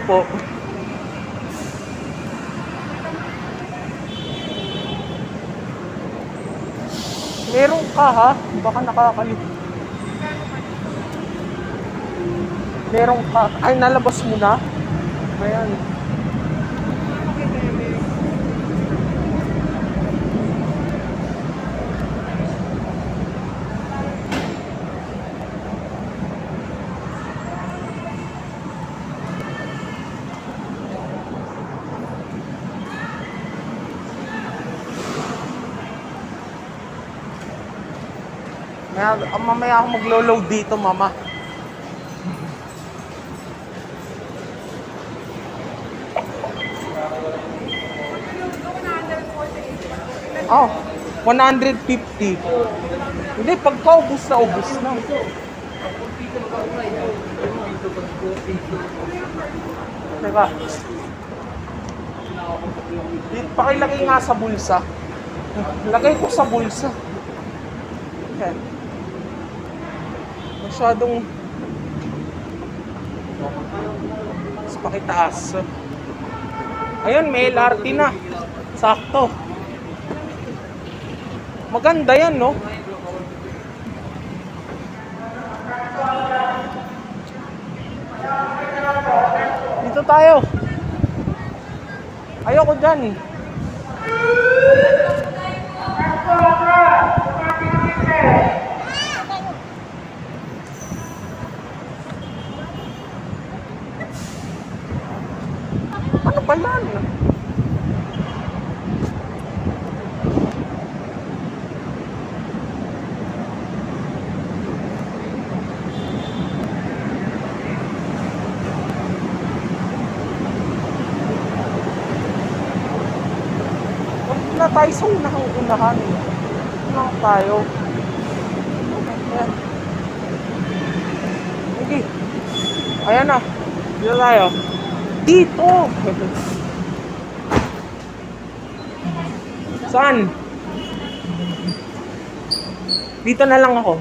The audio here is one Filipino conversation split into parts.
po. Meron ka ha? Baka nakakalimutan. Meron ka. Ay, nalabas mo na? Ayan. Mamaya ako maglo-load dito, mama. Oh, 150. Hindi, pagkaubos na, ubos na. Teka. Pakilagay nga sa bulsa. Lagay ko sa bulsa. Yan. Masyadong mas pakitaas. Ayun, may LRT na. Sakto. Maganda yan, no? Dito tayo. Ayoko dyan. Ano ba yan? Na tayo sa unahan. Unahan tayo. Ayan. Okay. Ayan na. Dito tayo. Dito! Saan? Dito na lang ako.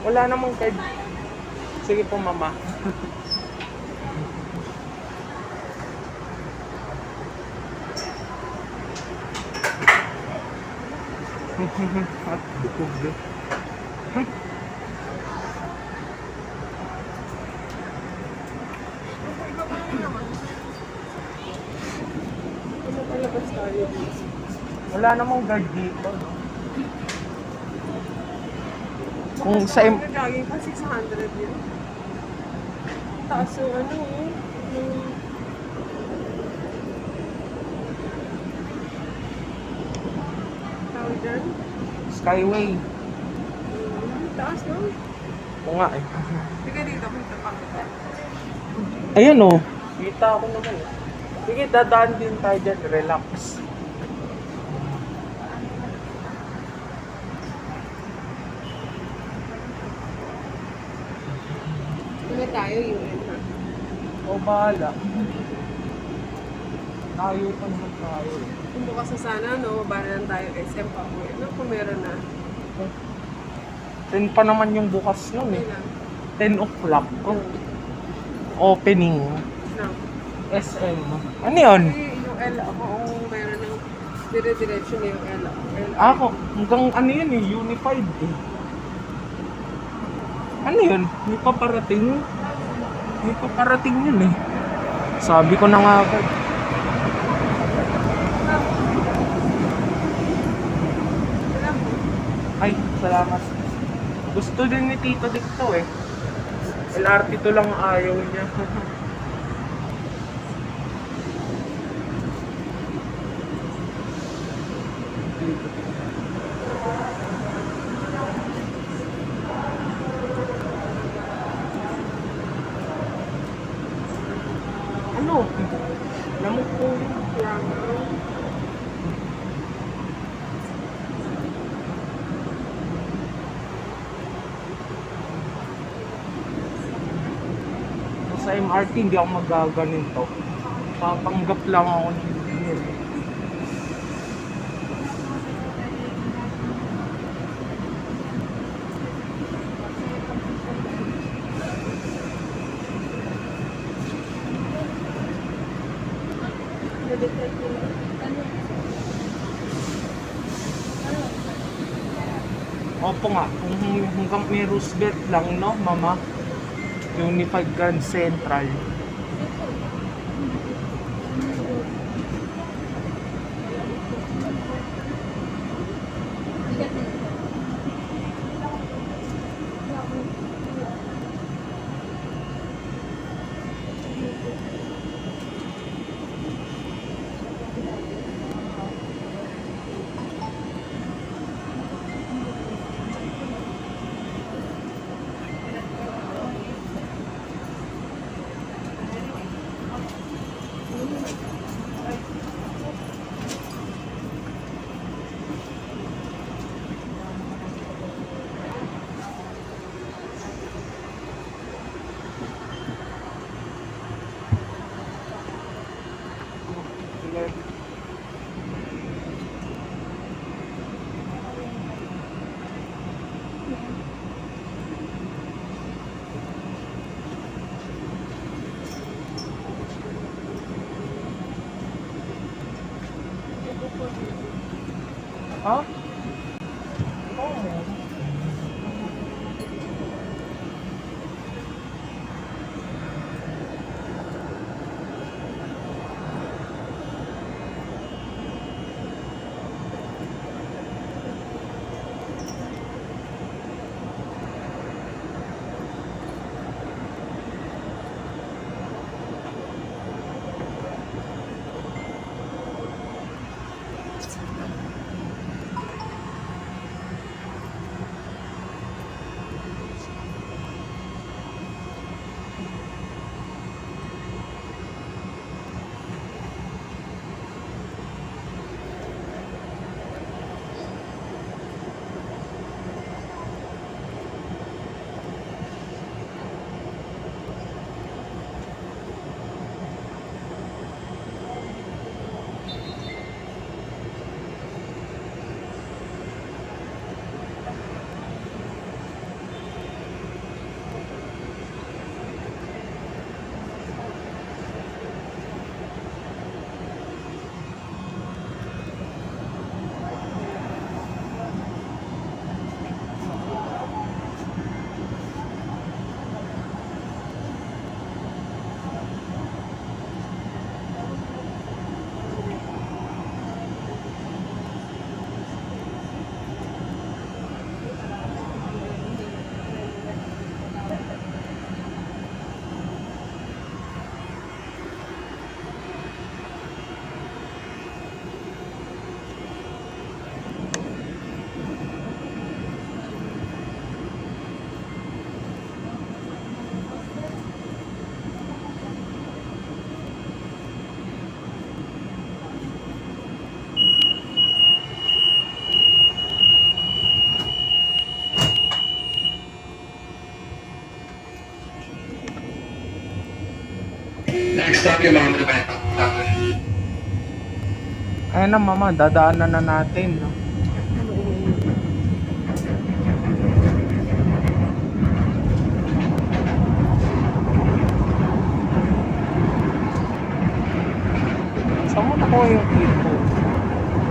Wala namang card. Sige po, mama. At dukog din. Wala namang guard dito, no? Kung sa Nagaging pa 600 yun. Taas yung ano eh. Yung... Tawag dyan? Skyway. Taas no? Oo nga eh. Sige dito, punta pa. Ayan oh. Kita ako naman eh. Sige, dadaan din tayo dyan. Relax. Ano tayo UN ha? O, bahala. Tayo pa naman tayo eh. Kung bukas na sana, no? Bala lang tayo SM pa ako. Ano kung meron na? 10 pa naman yung bukas nun Okay eh. lang. 10 o'clock. Opening. No. SM. Ano yun? Yung L ako, kung meron ng dire-diretso na yung L ako. Ako, hanggang ano yun eh, unified eh. Ano yun? May paparating? May paparating yun eh. Sabi ko na nga agad. Ay, salamat. Gusto din ni Tito dito eh. LRT to lang ayaw niya. Ano? Lamok po. Sa MRT hindi ako magaganito. Papanggap lang ako ng yun. Opo nga, kung hanggang may Roosevelt lang, no, mama? Unified Grand Central. Ha? Oo. Next stop yung mga benta. Ayan na, mama, dadaanan na natin, no? Saan mo nakuha yung earphone?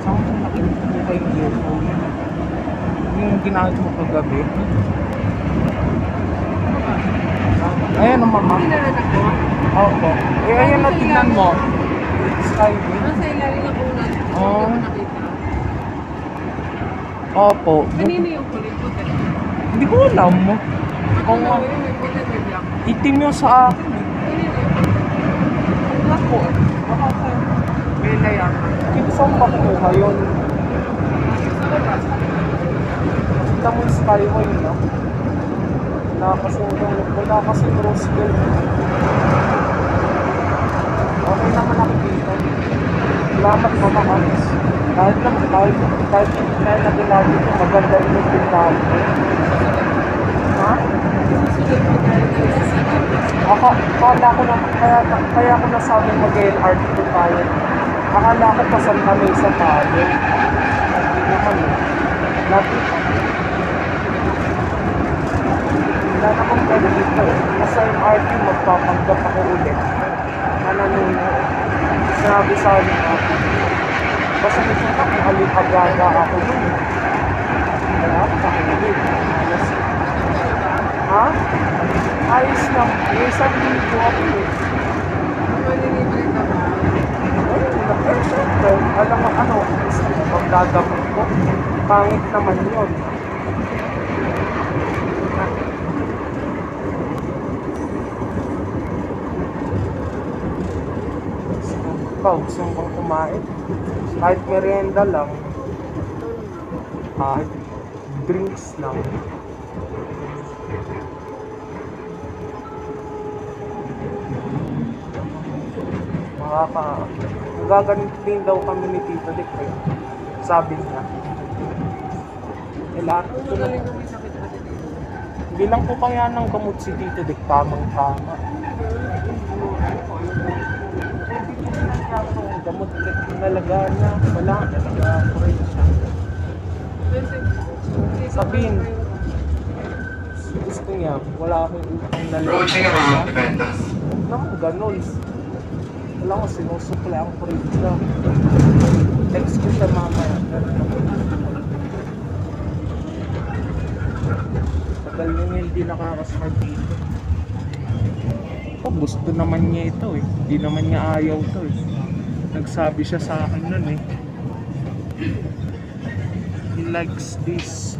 Saan mo nakuha yung earphone? Yung ginamit mo kagabi? Ayan ang mama. Pinaranak ko. Opo. Eh, ayan na, tingnan mo. Skyway. Nasa ilalim ng ulan. Oo. Hindi ko nakita. Opo. Kanino yung kulay puti? Hindi ko alam mo. Kung Ano yun? May puti, may black. itim yung sa akin. Kanino yun? Ako. Baka sa Bella yan. Hindi saan makuha yun. Kita mo yung skyway, no? Wala kasing Roosevelt. Okay naman ako dito. Salamat mama Hans. Kahit hindi tayo nagila dito, maganda rin yung tindahan ko. Ha? Akala ko na, kaya ko nasabing mag-LRT po tayo. Akala ko pa Santa Mesa tayo. Hindi naman eh. Lapit pa. Wala namang pwede dito eh. Nasa MRT magpapanggap ako ulit. Nananuna. Sa sinabi sa akin na basta nito na kung alipagaga ako dun. Kaya ako nakinig. Ha? Ayos lang. May isang linggo ako eh. Manilibre ka ba? Ay, syempre. Alam mo ano, magdadamot ko. Pangit naman yun. Gusto mo bang kumain? Kahit merienda lang. Kahit drinks lang. Magaganito din daw kami ni Tito Dick eh. Sabi niya. Lahat Kung ko na. magaling kami sakit natin dito. Hindi lang po kaya ng gamot si Tito Dick. Tamang-tama. Gamot nalaga niya. Wala. Nalaga ko rin siya. Sabihin. Gusto niya. Wala akong utang nalaga. Approaching around the ventas. Huwag naman ganun. Wala ko sinusukla ang rin siya. Text ko siya mamaya. Tagal nyo hindi nakakasmart dito. Oh, gusto naman niya ito eh. Hindi naman niya ayaw to eh. Nagsabi siya sa akin nun eh. He likes this.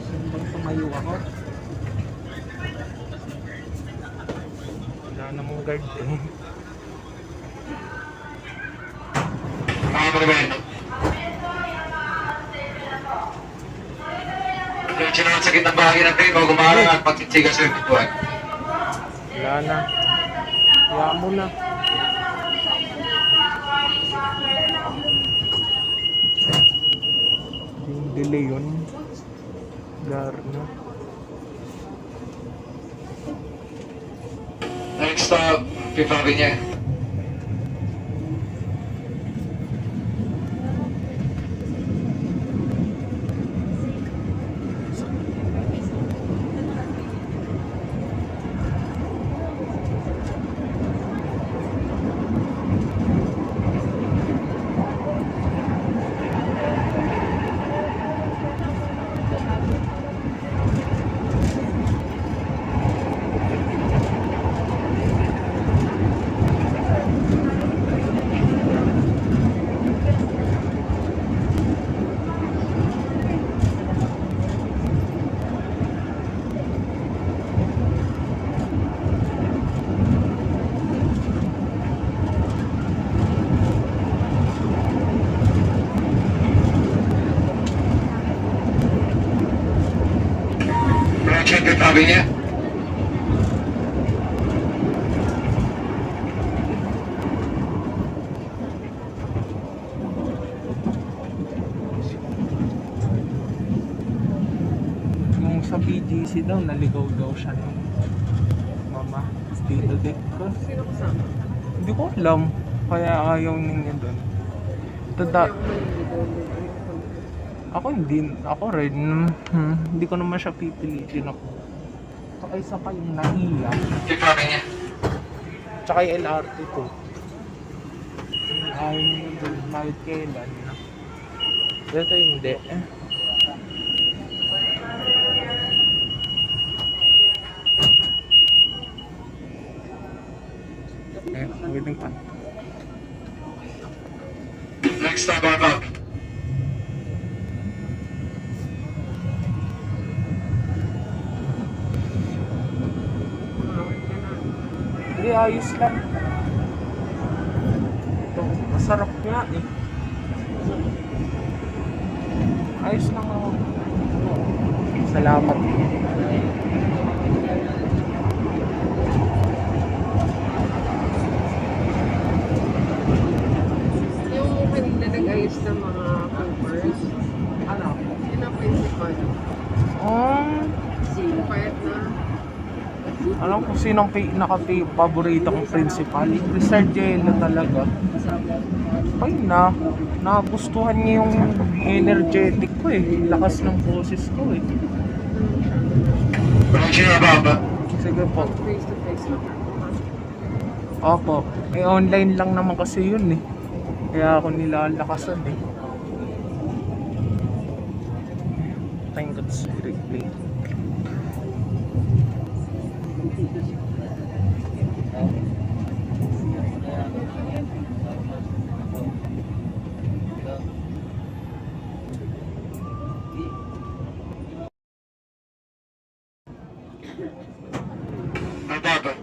Saan tumayo ako? Wala namang guard eh. Mga monumento. Diretso na sa gitnang bahagi ng train bago gumarang at pagtitigas sa bituan. Wala na. Kaya mo na. Yung delay yun. Gar na. Next stop, Fifth Avenue. Direction Fifth Avenue. Yung sa BGC daw, naligaw daw siya ng mama. Tito Dick ko. Sino kasama? Hindi ko alam. Kaya ayaw ninyo doon. Tada, ako hindi, ako rin. Hindi ko naman siya pipilitin ako. Saka isa pa yung nahiya. Fifth Avenue. Tsaka yung LRT ko. Ayaw nyo doon kahit kailan. Dito hindi. Waiting pa. Next stop, Bangkok. Hindi, ayos lang. Ito, masarap nga eh. Ayos lang ako. Salamat. Yung kanina nag-ayos ng mga papers. Ano? Yun ang principal. Sino kahit na Alam ko sinong paborito kong principal. Mr. Jello talaga. Fine na. Nagustuhan niya yung energetic ko eh. Lakas ng boses ko eh. Direction Ababa. Sige po. Pag face to face lang ako. Opo. Eh, online lang naman kasi yun eh. Kaya ako nilalakasan eh. Thank God, spirit play. Ang baba.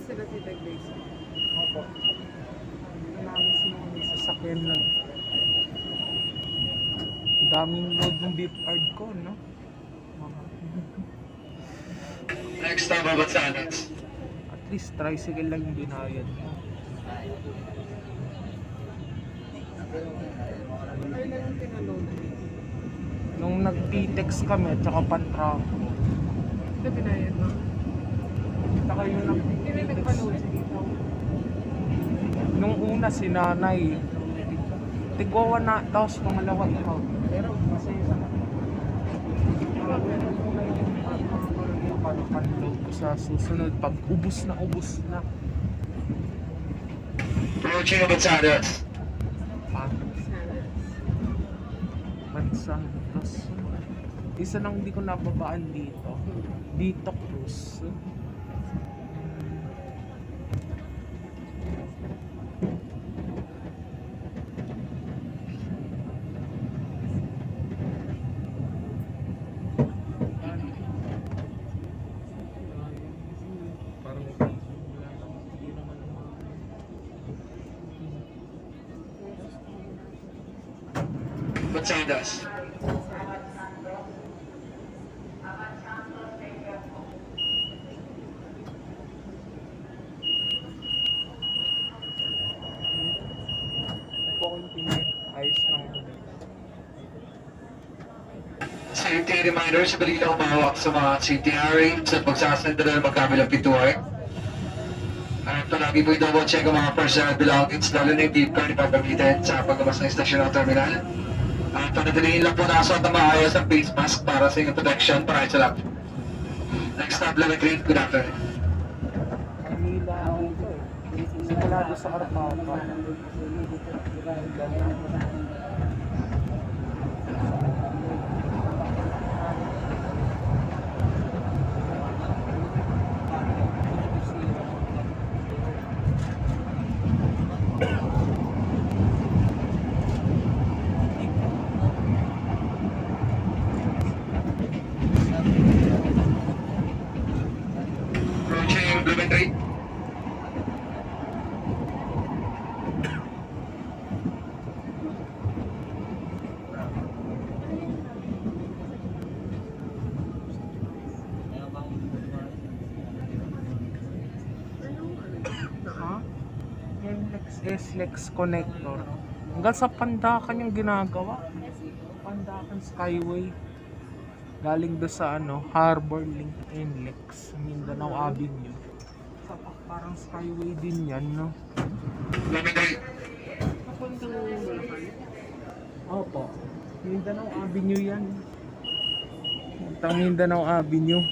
Sila Tita Grace. Opo. Hindi namin sinunod sa sasakyan lang. Daming load ng beef hard ko, no? Next stop, Babatsanas. At least tricycle lang yung binayad mo. Ay lang yung pinaload. Nung nag-T-text kami at saka pan-traffic. Ito binayad mo? Saka yung Hindi rin nagpaload nag-T-text. sa dito. Nung una si nanay, tigwawa na, tapos pangalawa ikaw. Pero masaya sa pan-load ko sa susunod pag ubus na. Approaching Babatsanas. Pansantos. Isa lang hindi ko nababaan dito. Dito Cruz. Babatsanas. Ayos lang. Safety reminders, balik lang umawak sa mga safety harings at pagsasenda ng magkabilang pintuan. At palagi po i-double check ang mga personal belongings, lalo na yung deep card ipagamitin sa paglabas ng istasyon ng terminal. At panatilihin lang po nasa at maayos ang face mask para sa inyong protection para sa lap. Next stop, Lemon Green, good afternoon. Manila dito eh. Sigurado sa Carpapa. Approaching Lemon Green. Ha? NLEX S-Lex connector. Hanggang sa Pandakan yung ginagawa. Pandakan Skyway. Galing do sa Harbor Link NLEX, Mindanao Avenue. Sa parang Skyway din yan, no? Lemon Green. Papuntang Bulacan. Opo. Mindanao Avenue yan. Puntang Mindanao Avenue.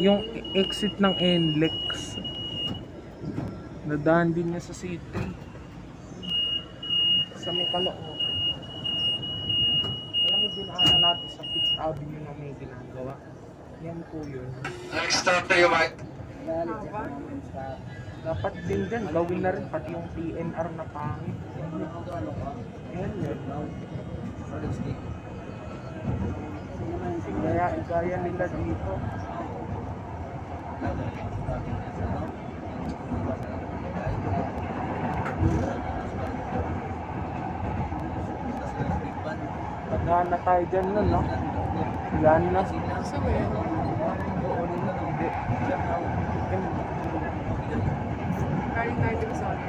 Yung exit ng NLEX. Nadaan din niya sa city. Sa may Caloocan. Alam mo, dinaanan natin sa Fifth Avenue na may ginagawa. Yan po yun. Next stop tayo, Mike. Haba. Dapat din dyan, gawin na rin pati yung PNR na pangit. Yan yun. Kaya igaya nila dito. Pagdaan na tayo dyan nun, no? Yan na. Sa where? Hindi. Galing tayo din sa ano.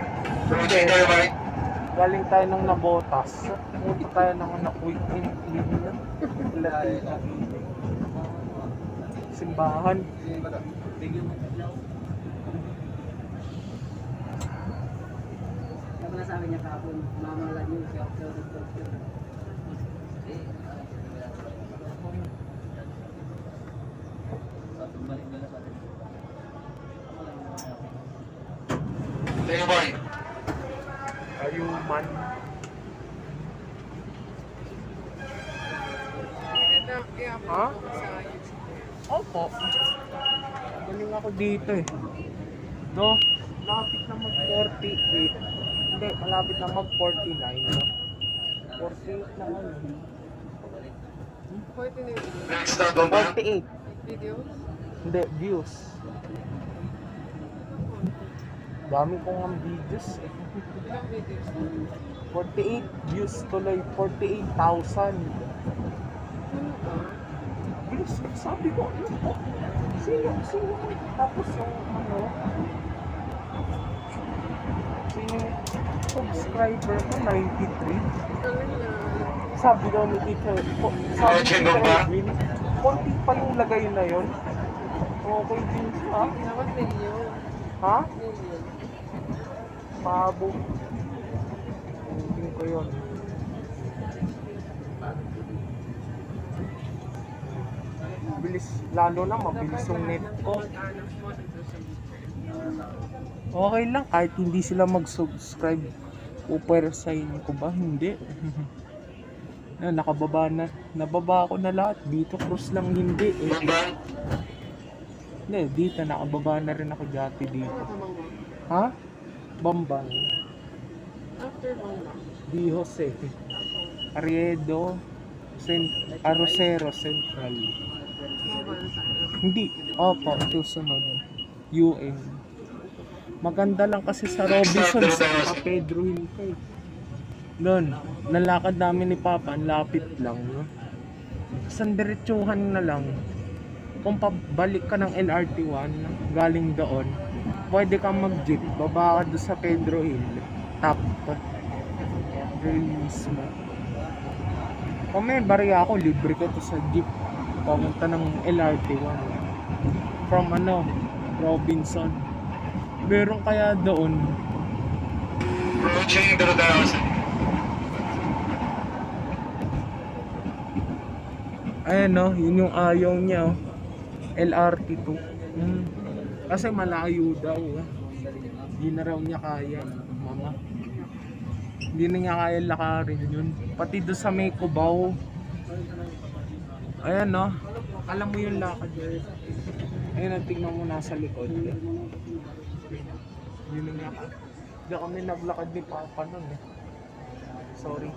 Approaching tayo, Mike. Galing tayo ng Nabotas. Punta tayo ng quick and clean na. Simbahan. Ano na sabi niya kahapon, mamala niyo siya. Balik Tayumay. Ayuman. Hindi na kaya Ha? sa YouTube. Opo. Galing ako dito eh. No? Malapit na mag-48. Hindi, malapit na mag-49. No? 48 na ngayon. 49 Next stop ang ba? 48. videos. Hindi, views. Dami kong ang videos eh. Ilang videos? 48 views tuloy. 48,000. Ano ba? Bilis, sabi ko, yun po. Sino? Tapos yung ano, sino subscriber ko, 93. Galing na. Sabi daw ni Teacher, sabi ni Cheng Gong Teacher ba? Edwin, konti pa yung lagay na yon. Okay din siya. Dapat million. Ha? Million. Pabo. Hindi ko yun. Bilis, lalo na mabilis yung net ko. Mag-anak mo nagsasabi. Okay lang, kahit hindi sila mag-subscribe. Pupersahin ko ba? Hindi. Nakababa na. Nababa ako na lahat. Dito cross lang hindi eh. Bambang. Hindi, dito nakababa na rin ako dati dito. Kamangma. Ha? Bambang. After Bangla. Di Jose. Ariedo. Arrocero Central. Mababa tayo. Hindi. Opo, susunod. UN. Maganda lang kasi sa Robinson sa Pedro Hill kay. Doon, nalakad namin ni Papa, ang lapit lang. No? Isang diretsuhan na lang. Kung pabalik ka ng LRT1, galing doon, pwede kang mag-jeep, baba ka doon sa Pedro Hill, top to. Release mo. Kung may bariya ako, libre ko to sa jeep. Pamunta ng LRT1. From Robinson. Meron kaya doon. Approaching Doroteo. Ayan yun yung ayaw niya LRT2. Kasi malayo daw. Hindi na raw niya kaya, mama. Hindi na niya kaya lakarin yun. Pati doon sa may Cubao. Ayan alam mo yung lakad. Ayan, tingnan mo nasa likod. Hindi na niya kaya. Hindi kami naglakad ni Papa nun eh. Sorry.